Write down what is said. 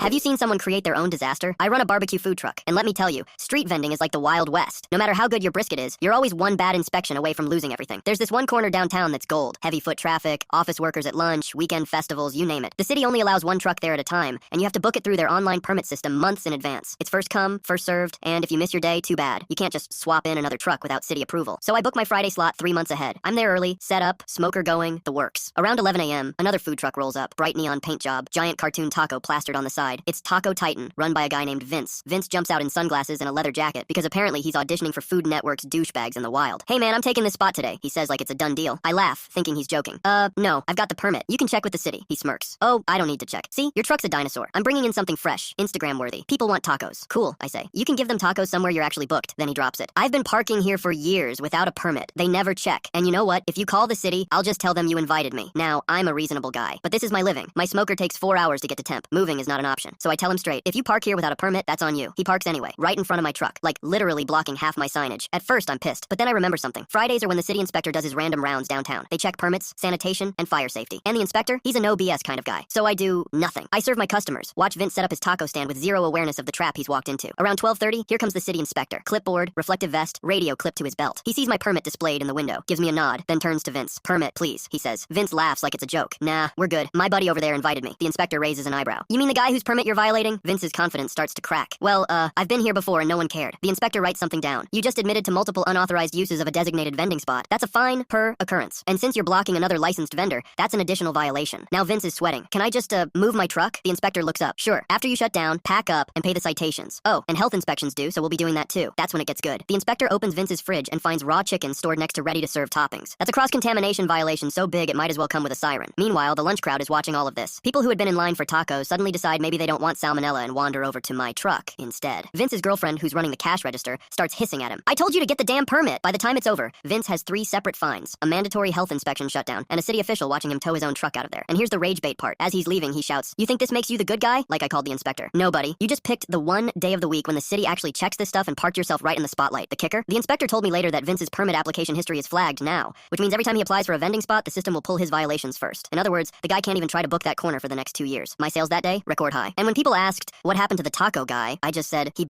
Have you seen someone create their own disaster? I run a barbecue food truck, and let me tell you, street vending is like the Wild West. No matter how good your brisket is, you're always one bad inspection away from losing everything. There's this one corner downtown that's gold. Heavy foot traffic, office workers at lunch, weekend festivals, you name it. The city only allows one truck there at a time, and you have to book it through their online permit system months in advance. It's first come, first served, and if you miss your day, too bad. You can't just swap in another truck without city approval. So I book my Friday slot 3 months ahead. I'm there early, set up, smoker going, the works. Around 11 a.m., another food truck rolls up, bright neon paint job, giant cartoon taco plastered on the side. It's Taco Titan, run by a guy named Vince. Vince jumps out in sunglasses and a leather jacket because apparently he's auditioning for Food Network's douchebags in the wild. Hey man, I'm taking this spot today, he says like it's a done deal. I laugh, thinking he's joking. No, I've got the permit. You can check with the city, he smirks. Oh, I don't need to check. See, your truck's a dinosaur. I'm bringing in something fresh, Instagram worthy. People want tacos. Cool, I say. You can give them tacos somewhere you're actually booked. Then he drops it. I've been parking here for years without a permit. They never check. And you know what? If you call the city, I'll just tell them you invited me. Now, I'm a reasonable guy, but this is my living. My smoker takes 4 hours to get to temp. Moving is not an option. So I tell him straight, if you park here without a permit, that's on you. He parks anyway, right in front of my truck, like literally blocking half my signage. At first, I'm pissed, but then I remember something. Fridays are when the city inspector does his random rounds downtown. They check permits, sanitation, and fire safety. And the inspector, he's a no BS kind of guy. So I do nothing. I serve my customers. Watch Vince set up his taco stand with zero awareness of the trap he's walked into. Around 12:30, here comes the city inspector. Clipboard, reflective vest, radio clipped to his belt. He sees my permit displayed in the window, gives me a nod, then turns to Vince. Permit, please, he says. Vince laughs like it's a joke. Nah, we're good. My buddy over there invited me. The inspector raises an eyebrow. You mean the guy whose permit you're violating? Vince's confidence starts to crack. Well, I've been here before and no one cared. The inspector writes something down. You just admitted to multiple unauthorized uses of a designated vending spot. That's a fine per occurrence. And since you're blocking another licensed vendor, that's an additional violation. Now Vince is sweating. Can I just, move my truck? The inspector looks up. Sure. After you shut down, pack up, and pay the citations. Oh, and health inspections due, so we'll be doing that too. That's when it gets good. The inspector opens Vince's fridge and finds raw chicken stored next to ready-to-serve toppings. That's a cross-contamination violation so big it might as well come with a siren. Meanwhile, the lunch crowd is watching all of this. People who had been in line for tacos suddenly decide maybe they don't want salmonella and wander over to my truck instead. Vince's girlfriend, who's running the cash register, starts hissing at him. I told you to get the damn permit! By the time it's over, Vince has 3 separate fines, a mandatory health inspection shutdown, and a city official watching him tow his own truck out of there. And here's the rage bait part. As he's leaving, he shouts, "You think this makes you the good guy?" Like I called the inspector. No, buddy. You just picked the one day of the week when the city actually checks this stuff and parked yourself right in the spotlight. The kicker? The inspector told me later that Vince's permit application history is flagged now, which means every time he applies for a vending spot, the system will pull his violations first. In other words, the guy can't even try to book that corner for the next 2 years. My sales that day, record high. And when people asked, what happened to the taco guy, I just said, he